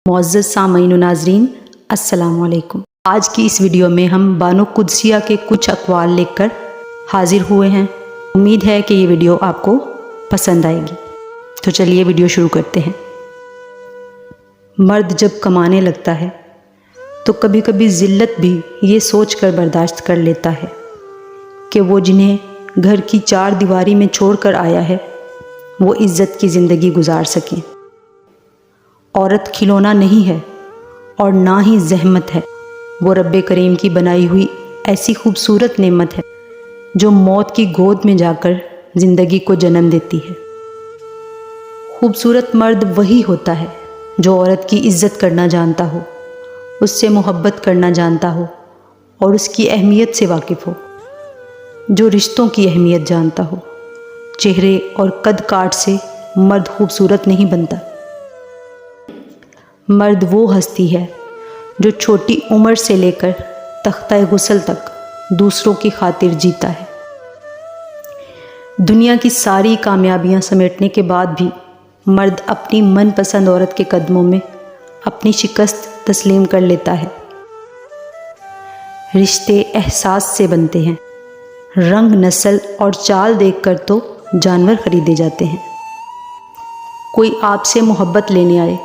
معزز سامعین و ناظرین، السلام علیکم۔ آج کی اس ویڈیو میں ہم بانو قدسیہ کے کچھ اقوال لے کر حاضر ہوئے ہیں۔ امید ہے کہ یہ ویڈیو آپ کو پسند آئے گی۔ تو چلیے ویڈیو شروع کرتے ہیں۔ مرد جب کمانے لگتا ہے تو کبھی کبھی ذلت بھی یہ سوچ کر برداشت کر لیتا ہے کہ وہ جنہیں گھر کی چار دیواری میں چھوڑ کر آیا ہے وہ عزت کی زندگی گزار سکیں۔ عورت کھلونا نہیں ہے اور نہ ہی زحمت ہے، وہ رب کریم کی بنائی ہوئی ایسی خوبصورت نعمت ہے جو موت کی گود میں جا کر زندگی کو جنم دیتی ہے۔ خوبصورت مرد وہی ہوتا ہے جو عورت کی عزت کرنا جانتا ہو، اس سے محبت کرنا جانتا ہو اور اس کی اہمیت سے واقف ہو، جو رشتوں کی اہمیت جانتا ہو۔ چہرے اور قد کاٹ سے مرد خوبصورت نہیں بنتا۔ مرد وہ ہستی ہے جو چھوٹی عمر سے لے کر تختہ غسل تک دوسروں کی خاطر جیتا ہے۔ دنیا کی ساری کامیابیاں سمیٹنے کے بعد بھی مرد اپنی من پسند عورت کے قدموں میں اپنی شکست تسلیم کر لیتا ہے۔ رشتے احساس سے بنتے ہیں، رنگ، نسل اور چال دیکھ کر تو جانور خریدے جاتے ہیں۔ کوئی آپ سے محبت لینے آئے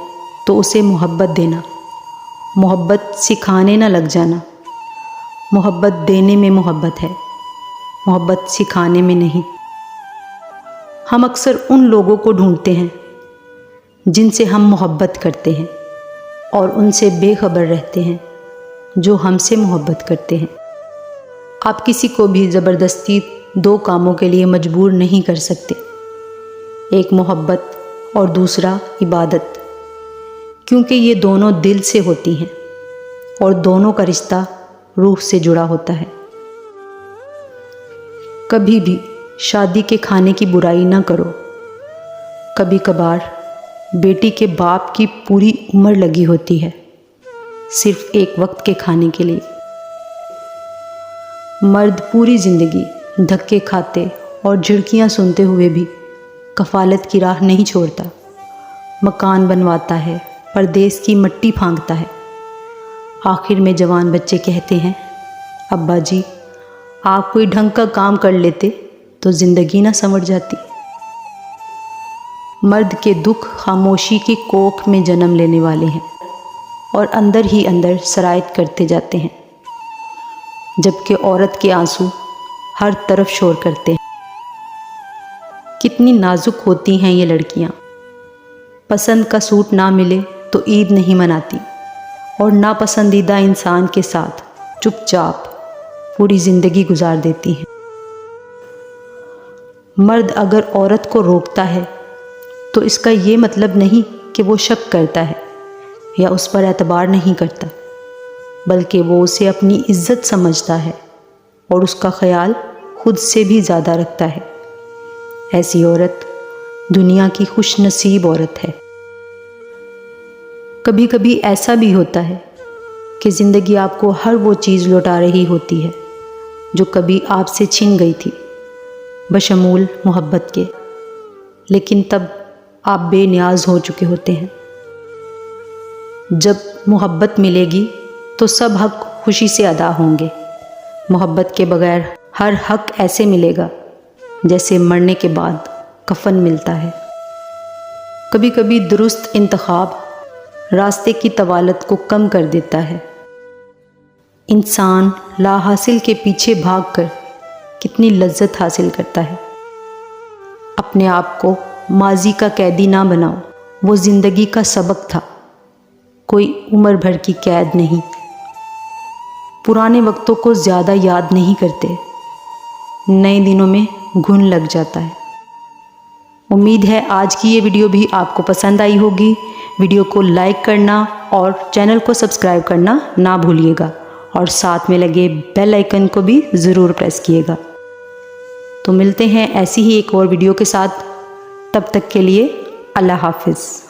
تو اسے محبت دینا، محبت سکھانے نہ لگ جانا۔ محبت دینے میں محبت ہے، محبت سکھانے میں نہیں۔ ہم اکثر ان لوگوں کو ڈھونڈتے ہیں جن سے ہم محبت کرتے ہیں اور ان سے بے خبر رہتے ہیں جو ہم سے محبت کرتے ہیں۔ آپ کسی کو بھی زبردستی دو کاموں کے لیے مجبور نہیں کر سکتے، ایک محبت اور دوسرا عبادت، کیونکہ یہ دونوں دل سے ہوتی ہیں اور دونوں کا رشتہ روح سے جڑا ہوتا ہے۔ کبھی بھی شادی کے کھانے کی برائی نہ کرو۔ کبھی کبھار بیٹی کے باپ کی پوری عمر لگی ہوتی ہے صرف ایک وقت کے کھانے کے لیے۔ مرد پوری زندگی دھکے کھاتے اور جھڑکیاں سنتے ہوئے بھی کفالت کی راہ نہیں چھوڑتا۔ مکان بنواتا ہے، پردیس کی مٹی پھانکتا ہے۔ آخر میں جوان بچے کہتے ہیں، ابا جی آپ کوئی ڈھنگ کا کام کر لیتے تو زندگی نہ سنور جاتی۔ مرد کے دکھ خاموشی کی کوکھ میں جنم لینے والے ہیں اور اندر ہی اندر سرایت کرتے جاتے ہیں، جبکہ عورت کے آنسو ہر طرف شور کرتے ہیں۔ کتنی نازک ہوتی ہیں یہ لڑکیاں، پسند کا سوٹ نہ ملے تو عید نہیں مناتی اور ناپسندیدہ انسان کے ساتھ چپ چاپ پوری زندگی گزار دیتی ہیں۔ مرد اگر عورت کو روکتا ہے تو اس کا یہ مطلب نہیں کہ وہ شک کرتا ہے یا اس پر اعتبار نہیں کرتا، بلکہ وہ اسے اپنی عزت سمجھتا ہے اور اس کا خیال خود سے بھی زیادہ رکھتا ہے۔ ایسی عورت دنیا کی خوش نصیب عورت ہے۔ کبھی کبھی ایسا بھی ہوتا ہے کہ زندگی آپ کو ہر وہ چیز لوٹا رہی ہوتی ہے جو کبھی آپ سے چھن گئی تھی، بشمول محبت کے، لیکن تب آپ بے نیاز ہو چکے ہوتے ہیں۔ جب محبت ملے گی تو سب حق خوشی سے ادا ہوں گے۔ محبت کے بغیر ہر حق ایسے ملے گا جیسے مرنے کے بعد کفن ملتا ہے۔ کبھی کبھی درست انتخاب راستے کی طوالت کو کم کر دیتا ہے۔ انسان لا حاصل کے پیچھے بھاگ کر کتنی لذت حاصل کرتا ہے۔ اپنے آپ کو ماضی کا قیدی نہ بناؤ، وہ زندگی کا سبق تھا، کوئی عمر بھر کی قید نہیں۔ پرانے وقتوں کو زیادہ یاد نہیں کرتے، نئے دنوں میں گھن لگ جاتا ہے۔ امید ہے آج کی یہ ویڈیو بھی آپ کو پسند آئی ہوگی۔ ویڈیو کو لائک کرنا اور چینل کو سبسکرائب کرنا نہ بھولیے گا اور ساتھ میں لگے بیل آئیکن کو بھی ضرور پریس کیے گا۔ تو ملتے ہیں ایسی ہی ایک اور ویڈیو کے ساتھ، تب تک کے لیے اللہ حافظ۔